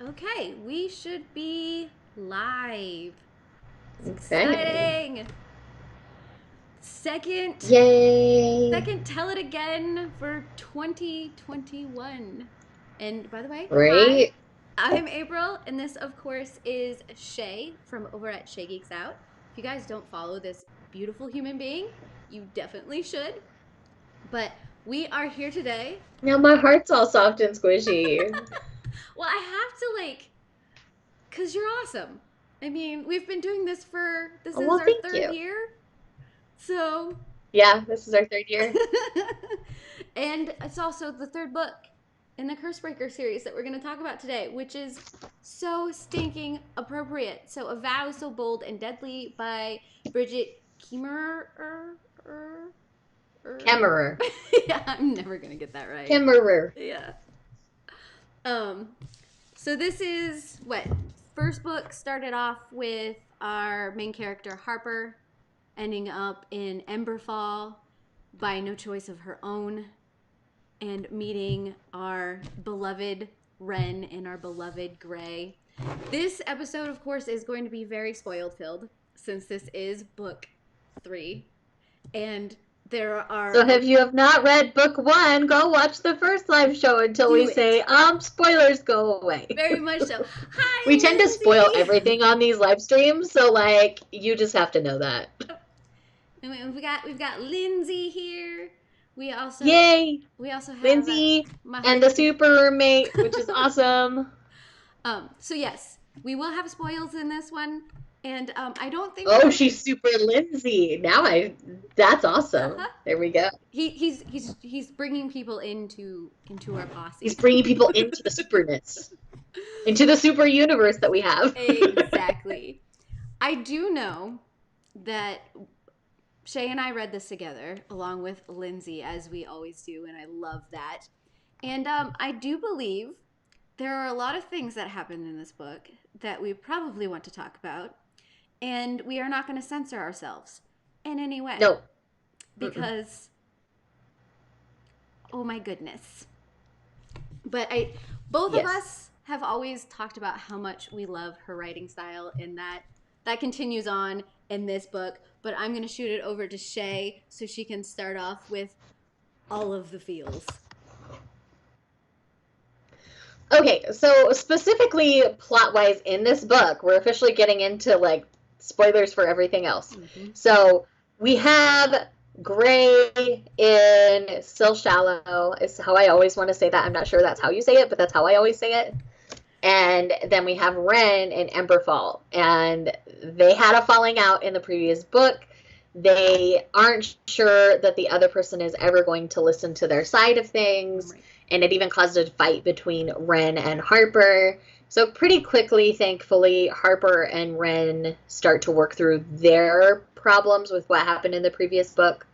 Okay, we should be live. It's Okay. exciting. Second, Yay. second tell it again for 2021. And by the way, hi, Right? I'm April, and this, of course, is Shae from over at Shae Geeks Out. If you guys don't follow this beautiful human being, you definitely should. But we are here today. Now my heart's all soft and squishy. Well, I have to cause you're awesome. I mean, we've been doing this Oh, is well, our thank third you. year. So, Yeah, this is our third year. and it's also the third book in the Cursebreaker series that we're going to talk about today, which is so stinking appropriate. So, A Vow So Bold and Deadly by Brigid Kemmerer. Kemmerer. Yeah, I'm never going to get that right. Kemmerer. Yeah. Um, so this is what first book started off with our main character Harper ending up in Emberfall by no choice of her own and meeting our beloved Wren and our beloved Gray. This episode, of course, is going to be very spoiled filled since this is book 3. And there are So if you have not read book 1, go watch the first live show until we do it. say, spoilers go away. Very much so. We Hi, tend to spoil Lindsay. everything on these live streams, so you just have to know that. And we've got Lindsay here. We also Yay! we also have Lindsay my and the husband. super roommate, which is awesome. So yes, we will have spoils in this one, and I don't think Oh, we're. she's super Lindsay. That's awesome. Uh-huh. There we go. He's bringing people into our He's posse. bringing people into the superness, into the super universe that we have. Exactly. I do know that Shae and I read this together along with Lindsay, as we always do, and I love that. And I do believe there are a lot of things that happen in this book that we probably want to talk about, and we are not going to censor ourselves in any way No. Mm-mm. because, oh my goodness. But both of Yes. us have always talked about how much we love her writing style, and that continues on in this book. But I'm going to shoot it over to Shae so she can start off with all of the feels. Okay, so specifically plot-wise in this book, we're officially getting into spoilers for everything else. Mm-hmm. So we have Gray in Still Shallow, is how I always want to say that. I'm not sure that's how you say it, but that's how I always say it. And then we have Wren in Emberfall, and they had a falling out in the previous book. They aren't sure that the other person is ever going to listen to their side of things. Right. And it even caused a fight between Wren and Harper. So pretty quickly, thankfully, Harper and Wren start to work through their problems with what happened in the previous book,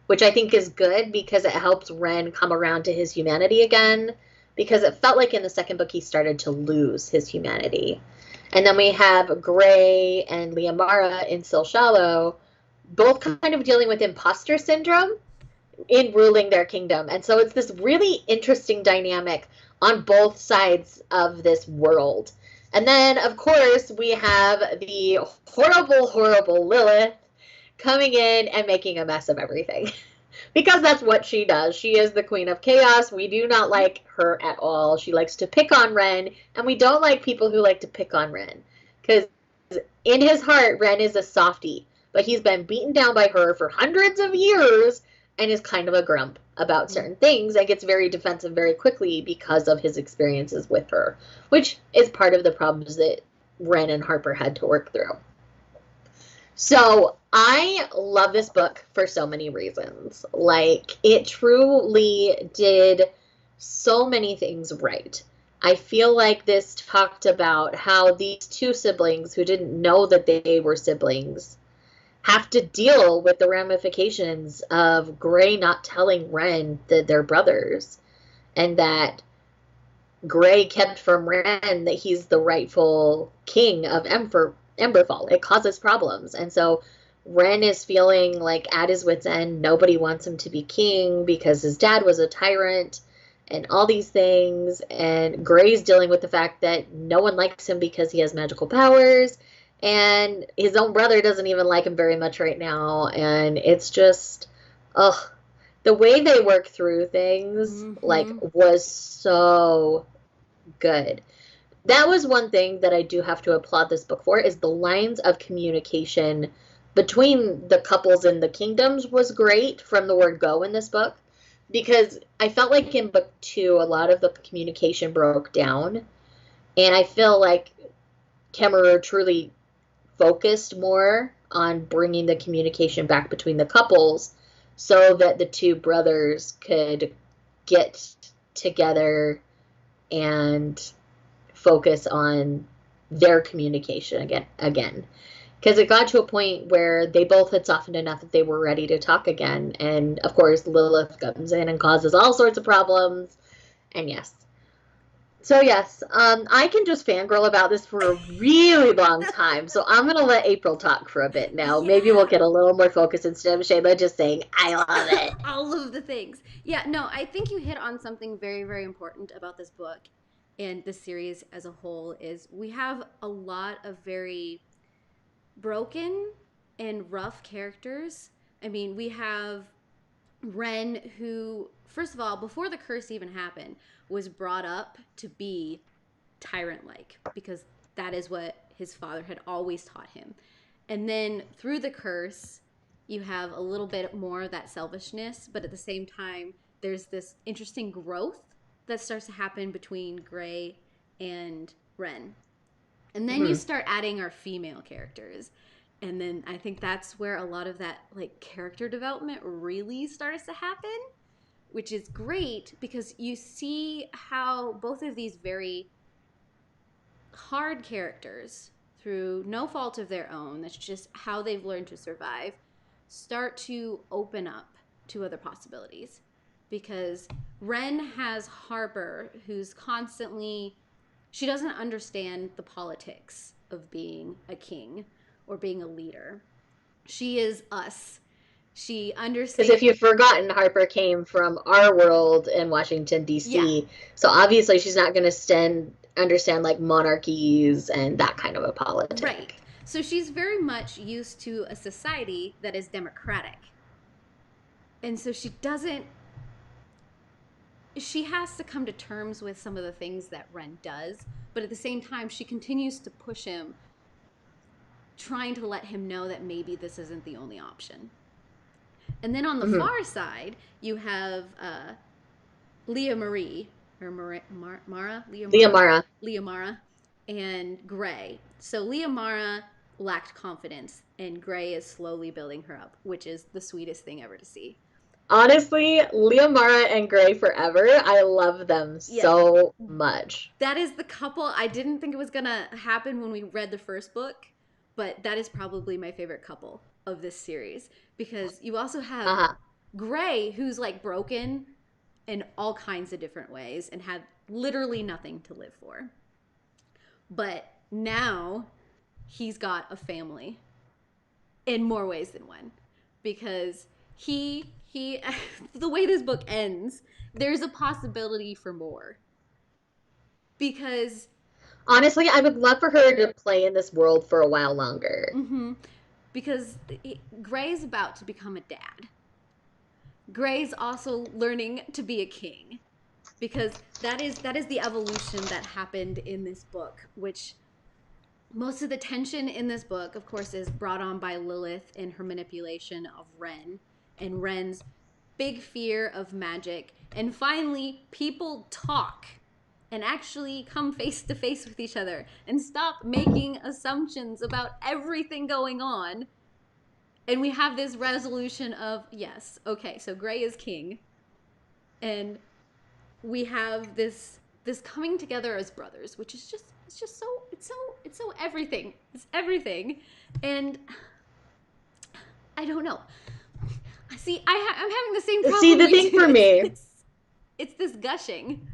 which I think is good because it helps Wren come around to his humanity again, because it felt like in the second book he started to lose his humanity. And then we have Gray and Liamara in Still Shallow, both kind of dealing with imposter syndrome in ruling their kingdom. And so it's this really interesting dynamic on both sides of this world. And then, of course, we have the horrible, horrible Lilith coming in and making a mess of everything. Because that's what she does. She is the queen of chaos. We do not like her at all. She likes to pick on Wren, and we don't like people who like to pick on Wren. Because in his heart, Wren is a softie. But he's been beaten down by her for hundreds of years and is kind of a grump about certain things and gets very defensive very quickly because of his experiences with her, which is part of the problems that Wren and Harper had to work through. So I love this book for so many reasons. It truly did so many things right. I feel like this talked about how these two siblings who didn't know that they were siblings have to deal with the ramifications of Gray not telling Wren that they're brothers, and that Gray kept from Wren that he's the rightful king of Emberfall. It causes problems. And so Wren is feeling like at his wit's end. Nobody wants him to be king because his dad was a tyrant. and all these things, and Gray's dealing with the fact that no one likes him because he has magical powers, and his own brother doesn't even like him very much right now, and it's just, ugh. The way they work through things, like, was so good. That was one thing that I do have to applaud this book for, is the lines of communication between the couples in the kingdoms was great from the word go in this book, because I felt like in book 2 a lot of the communication broke down, and I feel like Kemmerer truly focused more on bringing the communication back between the couples so that the two brothers could get together and focus on their communication again. Because it got to a point where they both had softened enough that they were ready to talk again. And, of course, Lilith comes in and causes all sorts of problems. And, yes. So, yes, I can just fangirl about this for a really long time. So I'm going to let April talk for a bit now. Yeah. Maybe we'll get a little more focus instead of Shayla just saying, I love it. All of the things. Yeah, no, I think you hit on something very, very important about this book and the series as a whole is we have a lot of very broken and rough characters. I mean, we have Ren, who, first of all, before the curse even happened, was brought up to be tyrant-like because that is what his father had always taught him. And then through the curse, you have a little bit more of that selfishness, but at the same time, there's this interesting growth that starts to happen between Gray and Ren. And then you start adding our female characters. And then I think that's where a lot of that like character development really starts to happen, which is great because you see how both of these very hard characters, through no fault of their own, that's just how they've learned to survive, start to open up to other possibilities. Because Ren has Harper, who's constantly, she doesn't understand the politics of being a king or being a leader. She is us. She understands. Because if you've forgotten, Harper came from our world in Washington, D.C., so obviously she's not going to understand like monarchies and that kind of a politic. Right. So she's very much used to a society that is democratic. And so she has to come to terms with some of the things that Ren does, but at the same time, she continues to push him, trying to let him know that maybe this isn't the only option. And then on the far side, you have Leah Marie, or Mara? Leah Mara, and Gray. So Leah Mara lacked confidence, and Gray is slowly building her up, which is the sweetest thing ever to see. Honestly, Leah Mara and Gray forever. I love them so much. That is the couple. I didn't think it was going to happen when we read the first book, but that is probably my favorite couple of this series because you also have Gray, who's like broken in all kinds of different ways and had literally nothing to live for. But now he's got a family in more ways than one because he the way this book ends, there's a possibility for more. Because honestly, I would love for her to play in this world for a while longer. Because Gray's about to become a dad. Gray's also learning to be a king. Because that is the evolution that happened in this book, which most of the tension in this book, of course, is brought on by Lilith and her manipulation of Ren. And Ren's big fear of magic. And finally, people talk and actually come face to face with each other and stop making assumptions about everything going on. And we have this resolution of, yes, okay, so Gray is king. And we have this coming together as brothers, which is just, it's so everything. It's everything. And I don't know. See, I'm having the same problem. See, the thing for me, it's this gushing.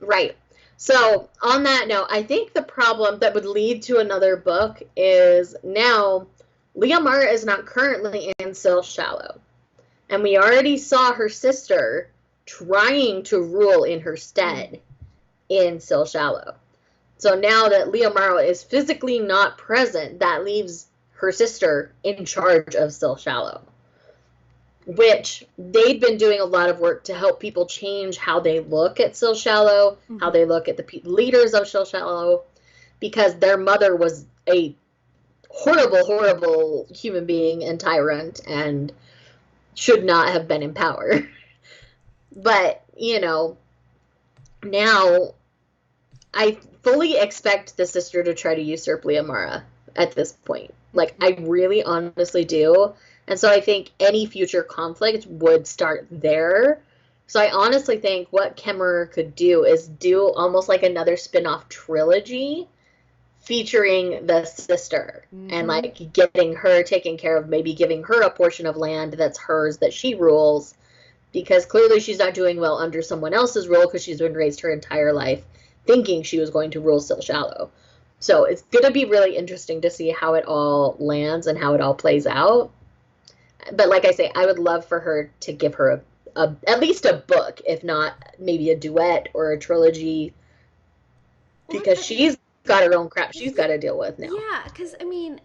Right. So on that note, I think the problem that would lead to another book is now Leah Mara is not currently in Still Shallow. And we already saw her sister trying to rule in her stead in Still Shallow. So now that Leomara is physically not present, that leaves her sister in charge of Still Shallow, which they'd been doing a lot of work to help people change how they look at Still Shallow, how they look at the leaders of Still Shallow, because their mother was a horrible, horrible human being and tyrant and should not have been in power. But, you know, now I fully expect the sister to try to usurp Leomara at this point. Like, I really honestly do. And so I think any future conflict would start there. So I honestly think what Kemmerer could do is do almost like another spin-off trilogy featuring the sister and like getting her taken care of, maybe giving her a portion of land that's hers that she rules, because clearly she's not doing well under someone else's rule because she's been raised her entire life thinking she was going to rule Still Shallow. So it's going to be really interesting to see how it all lands and how it all plays out. But like I say, I would love for her to give her at least a book, if not maybe a duet or a trilogy, because she's got her own crap she's got to deal with now. Yeah, because I mean,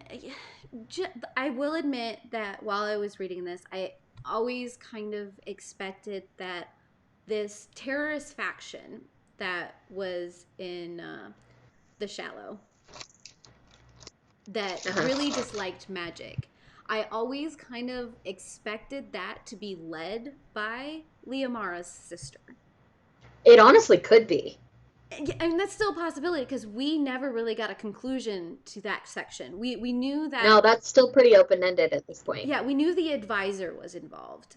I will admit that while I was reading this, I always kind of expected that this terrorist faction that was in the Shallow that really disliked magic, I always kind of expected that to be led by Leomara's sister. It honestly could be. I mean, that's still a possibility because we never really got a conclusion to that section. We knew that... No, that's still pretty open-ended at this point. Yeah, we knew the advisor was involved.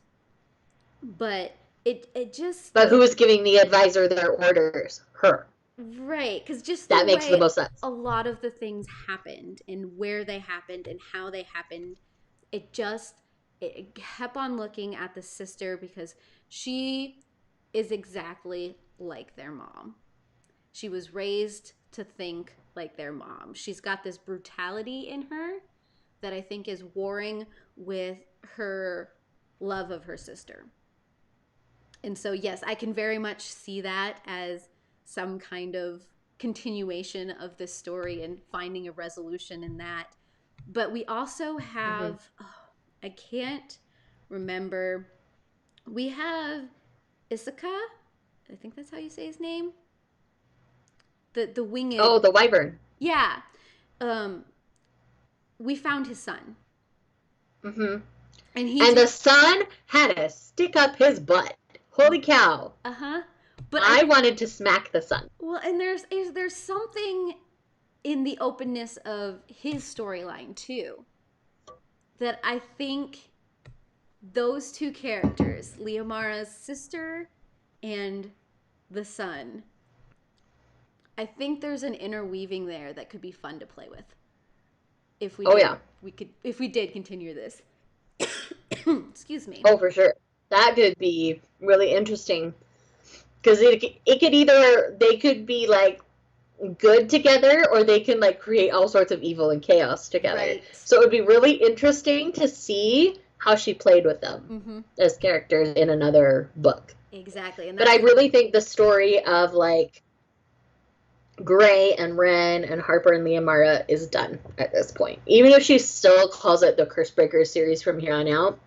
But it just... But who was giving the advisor their orders? Her. Right, because just that makes the most sense. A lot of the things happened and where they happened and how they happened, it kept on looking at the sister because she is exactly like their mom. She was raised to think like their mom. She's got this brutality in her that I think is warring with her love of her sister. And so, yes, I can very much see that as some kind of continuation of this story and finding a resolution in that. But we also have, I can't remember, we have Issaka, I think that's how you say his name. The winged... Oh, the wyvern. Yeah. We found his son. And the son had to stick up his butt. Holy cow. But I wanted to smack the son. Well, and there's something in the openness of his storyline too that I think those two characters, Leomara's sister and the son, I think there's an interweaving there that could be fun to play with. If we if we did continue this. Excuse me. Oh, for sure. That could be really interesting. Because it could either, they could be like good together or they can like create all sorts of evil and chaos together. Right. So it would be really interesting to see how she played with them as characters in another book. Exactly. But I really think the story of like Gray and Ren and Harper and Leomara is done at this point. Even if she still calls it the Cursebreaker series from here on out,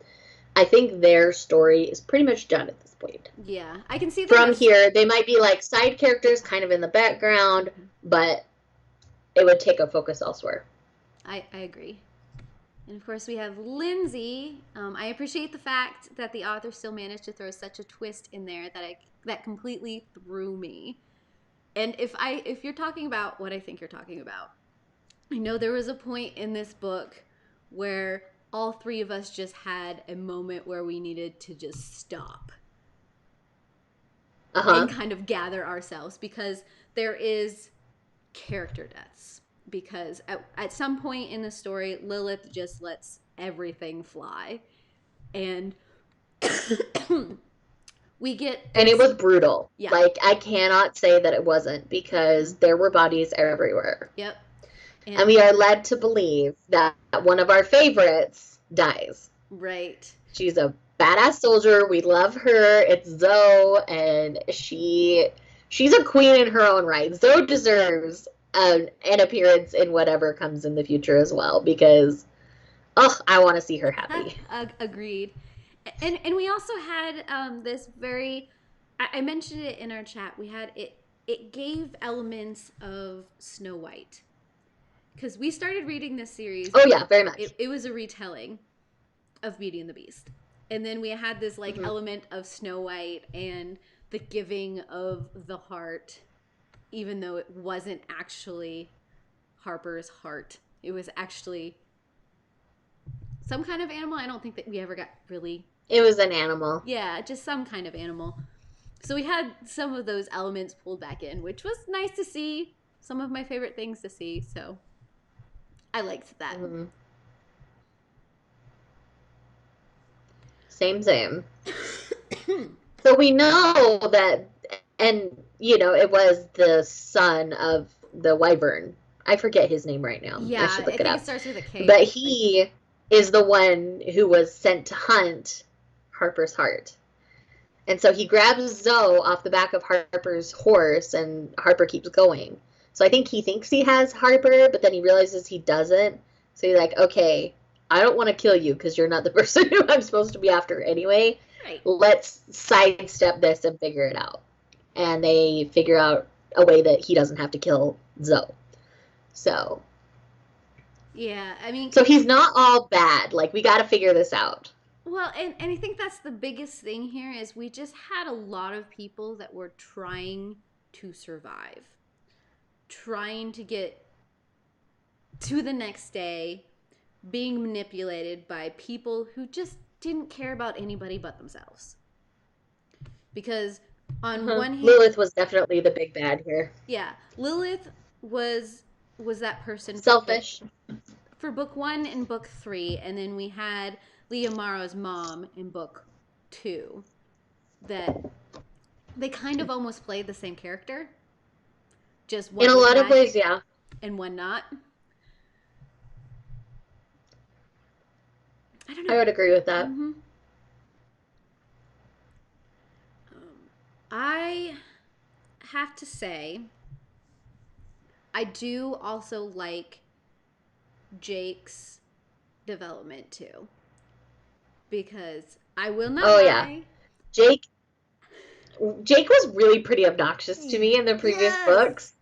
I think their story is pretty much done at this point. Yeah, I can see that. From here, they might be like side characters kind of in the background, but it would take a focus elsewhere. I agree. And of course, we have Lindsay. I appreciate the fact that the author still managed to throw such a twist in there that completely threw me. And if you're talking about what I think you're talking about, I know there was a point in this book where all three of us just had a moment where we needed to just stop and kind of gather ourselves because there is character deaths. Because at some point in the story, Lilith just lets everything fly. And we get... And it was brutal. Yeah. Like, I cannot say that it wasn't because there were bodies everywhere. Yep. And we are led to believe that one of our favorites dies. Right. She's a badass soldier. We love her. It's Zoe, and she's a queen in her own right. Zoe deserves an appearance in whatever comes in the future as well, because I want to see her happy. Agreed. And we also had this very. I mentioned it in our chat. We had it. It gave elements of Snow White because we started reading this series. Oh yeah, very much. It was a retelling of Beauty and the Beast, and then we had this like element of Snow White and the giving of the heart, even though it wasn't actually Harper's heart. It was actually some kind of animal. I don't think that we ever got really. It was an animal. Yeah, just some kind of animal. So we had some of those elements pulled back in, which was nice to see. Some of my favorite things to see. So I liked that. Mm-hmm. Same. So we know that, and it was the son of the wyvern. I forget his name right now. Yeah, I should look it up. It starts with a K. But he is the one who was sent to hunt Harper's heart. And so he grabs Zoe off the back of Harper's horse, and Harper keeps going. So I think he thinks he has Harper, but then he realizes he doesn't. So he's like, okay, I don't want to kill you because you're not the person who I'm supposed to be after anyway. Right. Let's sidestep this and figure it out. And they figure out a way that he doesn't have to kill Zoe. So. Yeah, I mean. So he's not all bad. Like, we got to figure this out. Well, and I think that's the biggest thing here is we just had a lot of people that were trying to survive. Trying to get to the next day, being manipulated by people who just didn't care about anybody but themselves. Because on one hand, Lilith was definitely the big bad here. Yeah, Lilith was that person. Selfish. For book 1 and book 3, and then we had Leah Morrow's mom in book 2. That they kind of almost played the same character. Just one in a lot of ways, yeah. And one not. I don't know. I would agree with that. Mm-hmm. I have to say, I do also like Jake's development too. Because I will not lie. Yeah. Jake was really pretty obnoxious to me in the previous books.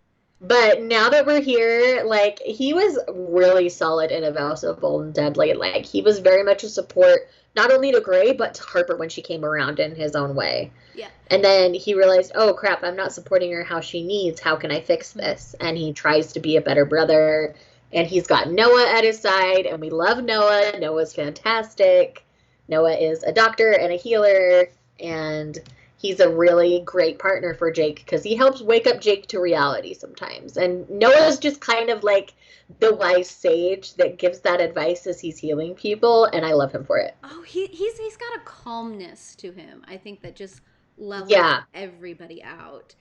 But now that we're here, like, he was really solid in A Vow So Bold and Deadly. Like, he was very much a support, not only to Gray, but to Harper when she came around in his own way. Yeah. And then he realized, oh, crap, I'm not supporting her how she needs. How can I fix this? And he tries to be a better brother. And he's got Noah at his side, and we love Noah. Noah's fantastic. Noah is a doctor and a healer, and he's a really great partner for Jake because he helps wake up Jake to reality sometimes. And Noah's just kind of like the wise sage that gives that advice as he's healing people, and I love him for it. Oh, he's got a calmness to him. I think that just levels everybody out.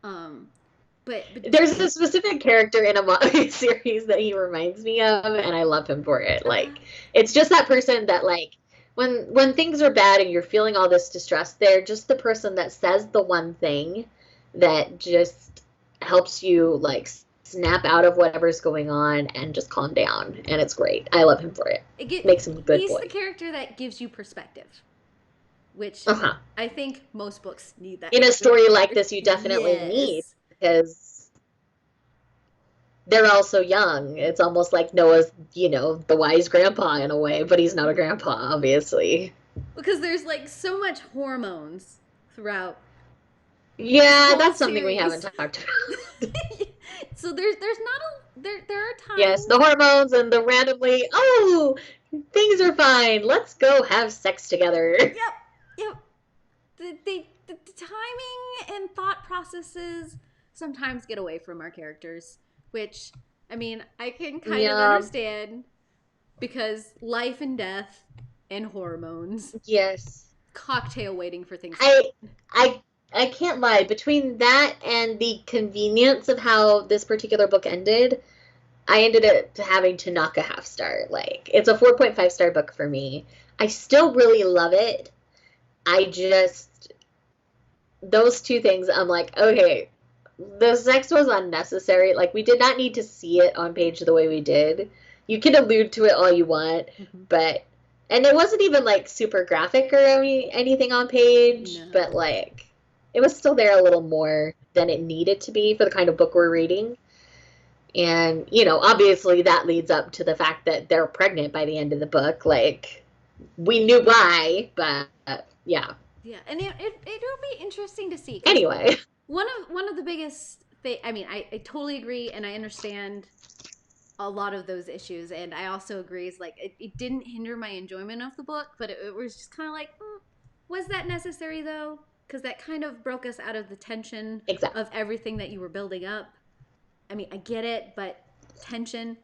But there's a specific character in a series that he reminds me of, and I love him for it. Like, it's just that person that, like, when things are bad and you're feeling all this distress, they're just the person that says the one thing that just helps you, like, snap out of whatever's going on and just calm down. And it's great. I love him for it. Makes him a good boy. He's the character that gives you perspective, which I think most books need that. In a story like this, you definitely need, because they're all so young. It's almost like Noah's, the wise grandpa in a way, but he's not a grandpa, obviously. Because there's, like, so much hormones throughout. Yeah, that's something we haven't talked about. So there's not there are times. Yes, the hormones and the randomly, things are fine. Let's go have sex together. Yep. The timing and thought processes sometimes get away from our characters. Which, I mean, I can kind of understand because life and death and hormones. Yes. Cocktail waiting for things. I can't lie. Between that and the convenience of how this particular book ended, I ended up having to knock a half star. Like, it's a 4.5 star book for me. I still really love it, I just, those two things, I'm like, okay, the sex was unnecessary. Like, we did not need to see it on page the way we did. You can allude to it all you want, but, and it wasn't even like super graphic or anything on page, but like, it was still there a little more than it needed to be for the kind of book we're reading. And, you know, obviously that leads up to the fact that they're pregnant by the end of the book. Like, we knew why, but yeah. Yeah, and it'll be interesting to see. Anyway. One of the biggest thing, I mean, I totally agree, and I understand a lot of those issues, and I also agree is like it didn't hinder my enjoyment of the book, but it was just kind of like, was that necessary though? Because that kind of broke us out of the tension of everything that you were building up. I mean, I get it, but tension.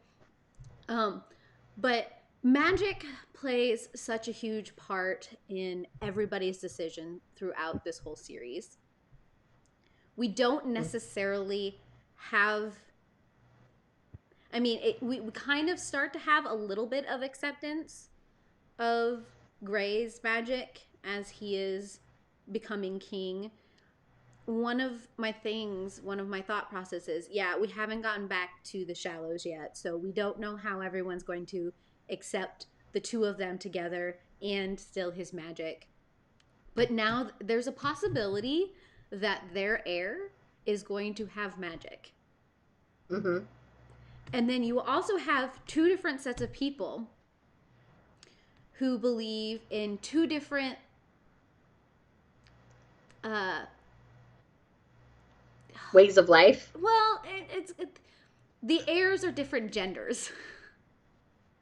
But magic plays such a huge part in everybody's decision throughout this whole series. We don't necessarily have, I mean, we kind of start to have a little bit of acceptance of Gray's magic as he is becoming king. One of my thought processes, yeah, we haven't gotten back to the Shallows yet, so we don't know how everyone's going to accept the two of them together and still his magic. But now there's a possibility that their heir is going to have magic. Mm-hmm. And then you also have two different sets of people who believe in two different ways of life. Well, the heirs are different genders.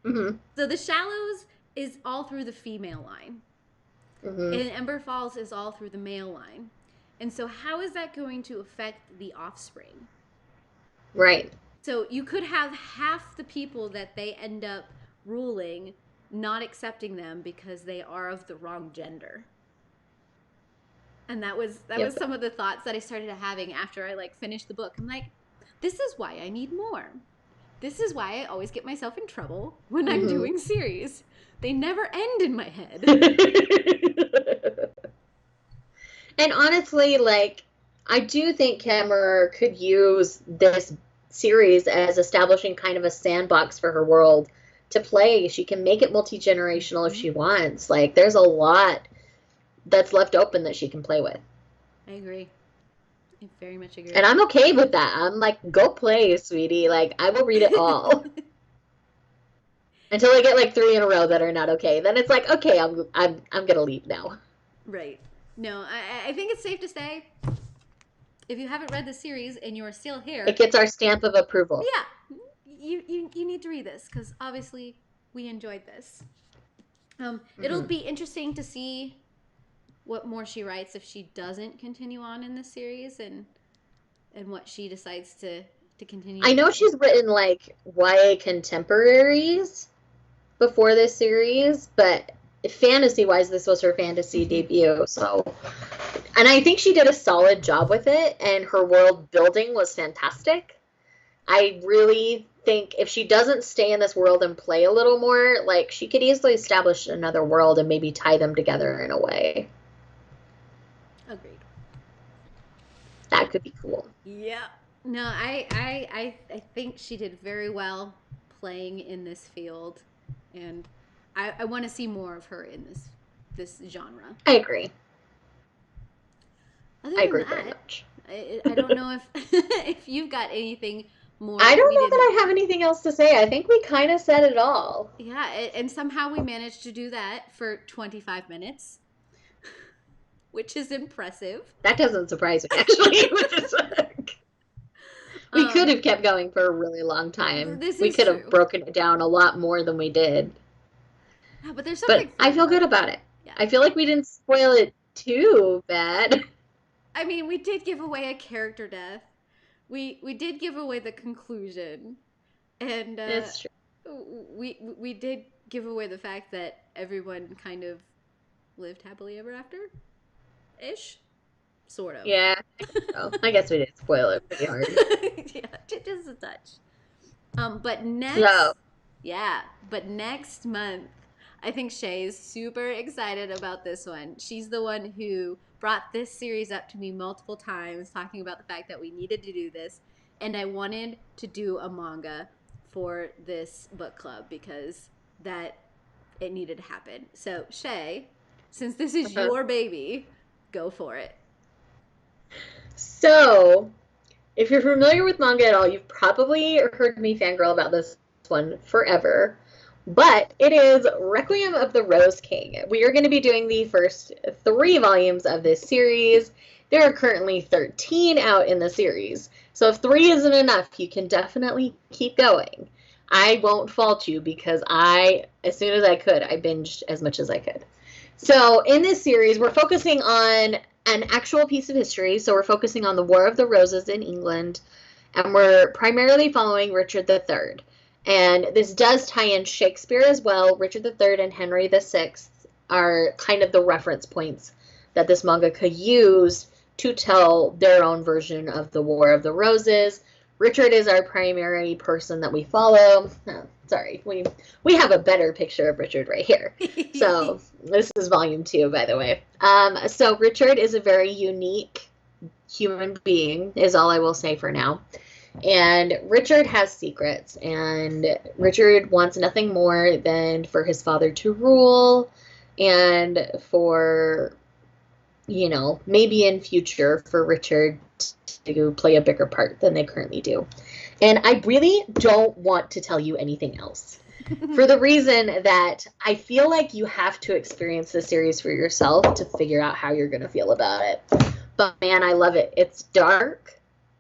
Mm-hmm. So the Shallows is all through the female line. Mm-hmm. And Ember Falls is all through the male line. And so how is that going to affect the offspring? Right. So you could have half the people that they end up ruling not accepting them because they are of the wrong gender. And that was some of the thoughts that I started having after I like finished the book. I'm like, this is why I need more. This is why I always get myself in trouble when I'm doing series. They never end in my head. And honestly, like, I do think Kemmerer could use this series as establishing kind of a sandbox for her world to play. She can make it multi-generational if she wants. Like, there's a lot that's left open that she can play with. I agree. I very much agree. And I'm okay with that. I'm like, go play, sweetie. Like, I will read it all. Until I get like 3 in a row that are not okay. Then it's like, okay, I'm gonna leave now. Right. No, I think it's safe to say, if you haven't read the series and you're still here, it gets our stamp of approval. Yeah, you need to read this because obviously we enjoyed this. It'll be interesting to see what more she writes if she doesn't continue on in this series and what she decides to continue. I know she's written like YA contemporaries before this series, but fantasy-wise, this was her fantasy debut. So, and I think she did a solid job with it, and her world building was fantastic. I really think if she doesn't stay in this world and play a little more, like, she could easily establish another world and maybe tie them together in a way. Agreed. That could be cool. Yeah. No, I think she did very well playing in this field, and I want to see more of her in this genre. I agree. I agree very much. I don't know if if you've got anything more. I don't know that I have anything else to say. I think we kind of said it all. Yeah, and somehow we managed to do that for 25 minutes, which is impressive. That doesn't surprise me, actually, with this book. We could have kept going for a really long time. We could have broken it down a lot more than we did. Yeah, but there's something. But I feel good about it. Yeah. I feel like we didn't spoil it too bad. I mean, we did give away a character death. We did give away the conclusion, and that's true. We did give away the fact that everyone kind of lived happily ever after, ish, sort of. Yeah. Well, I guess we did spoil it pretty hard. Yeah, just a touch. But next, but next month, I think Shae is super excited about this one. She's the one who brought this series up to me multiple times, talking about the fact that we needed to do this. And I wanted to do a manga for this book club because that it needed to happen. So, Shae, since this is your baby, go for it. So, if you're familiar with manga at all, you've probably heard me fangirl about this one forever. But it is Requiem of the Rose King. We are going to be doing the first 3 volumes of this series. There are currently 13 out in the series. So if 3 isn't enough, you can definitely keep going. I won't fault you because as soon as I could, I binged as much as I could. So in this series, we're focusing on an actual piece of history. So we're focusing on the War of the Roses in England. And we're primarily following Richard III. And this does tie in Shakespeare as well. Richard III and Henry VI are kind of the reference points that this manga could use to tell their own version of the War of the Roses. Richard is our primary person that we follow. Oh, sorry, we have a better picture of Richard right here. So this is volume 2, by the way. So Richard is a very unique human being, is all I will say for now. And Richard has secrets, and Richard wants nothing more than for his father to rule and for, maybe in future for Richard to play a bigger part than they currently do. And I really don't want to tell you anything else for the reason that I feel like you have to experience the series for yourself to figure out how you're going to feel about it. But man, I love it. It's dark.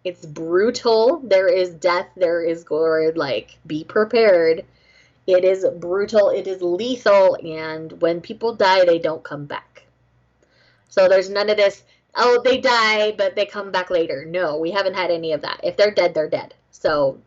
It's brutal. There is death. There is gore. Like, be prepared. It is brutal. It is lethal. And when people die, they don't come back. So there's none of this, oh, they die, but they come back later. No, we haven't had any of that. If they're dead, they're dead. So,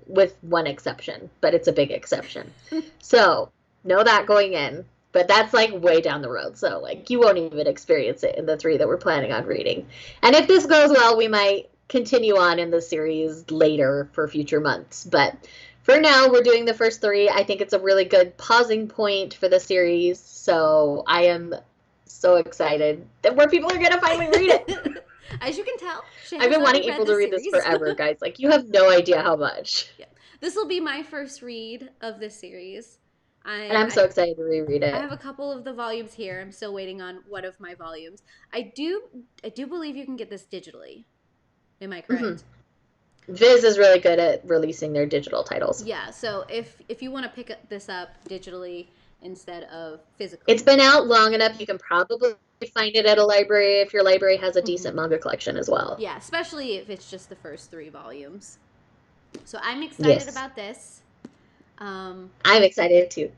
with one exception. But it's a big exception. So, know that going in. But that's, like, way down the road. So, like, you won't even experience it in the 3 that we're planning on reading. And if this goes well, we might continue on in the series later for future months. But for now, we're doing the first 3. I think it's a really good pausing point for the series. So I am so excited that more people are going to finally read it. As you can tell, I've been wanting April to read this forever, guys. Like, you have no idea how much. Yeah. This will be my first read of this series. And I'm so excited to reread it. I have a couple of the volumes here. I'm still waiting on one of my volumes. I do believe you can get this digitally. Am I correct? Mm-hmm. Viz is really good at releasing their digital titles. Yeah, so if you want to pick this up digitally instead of physically. It's been out long enough. You can probably find it at a library if your library has a decent manga collection as well. Yeah, especially if it's just the first 3 volumes. So I'm excited about this. I'm excited too.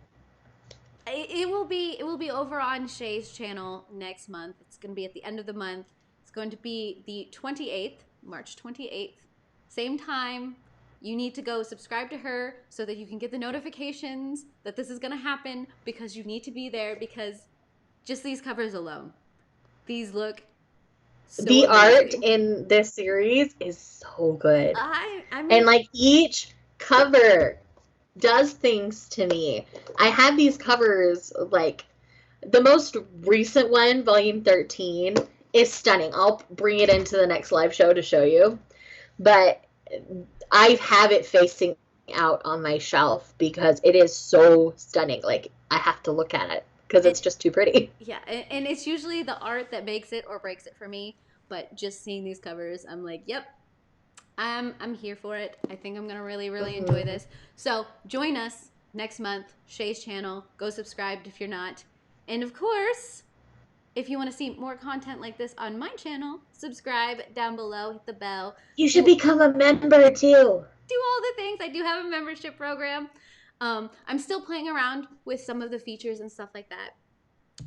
It will be over on Shae's channel next month. It's going to be at the end of the month. It's going to be the 28th, March 28th. Same time. You need to go subscribe to her so that you can get the notifications that this is going to happen, because you need to be there, because just these covers alone, these look so the amazing. Art in this series is so good. I mean, and like each cover does things to me. I have these covers, like the most recent one, volume 13, is stunning. I'll bring it into the next live show to show you. But I have it facing out on my shelf because it is so stunning. Like, I have to look at it because it's just too pretty. Yeah, and it's usually the art that makes it or breaks it for me. But just seeing these covers, I'm like, yep, I'm here for it. I think I'm going to really, really enjoy this. So join us next month, Shae's channel. Go subscribe if you're not. And of course, if you want to see more content like this on my channel, subscribe down below, hit the bell. You should become a member too. Do all the things. I do have a membership program. I'm still playing around with some of the features and stuff like that.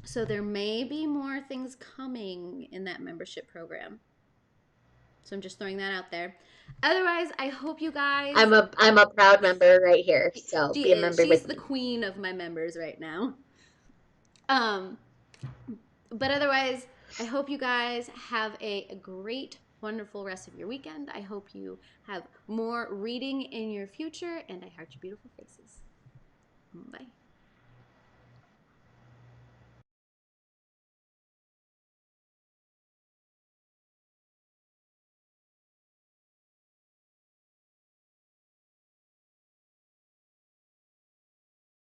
So there may be more things coming in that membership program. So I'm just throwing that out there. Otherwise, I hope you guys... I'm a proud member right here. So be a member with me. She's the queen of my members right now. But otherwise, I hope you guys have a great, wonderful rest of your weekend. I hope you have more reading in your future, and I heart your beautiful faces. Bye.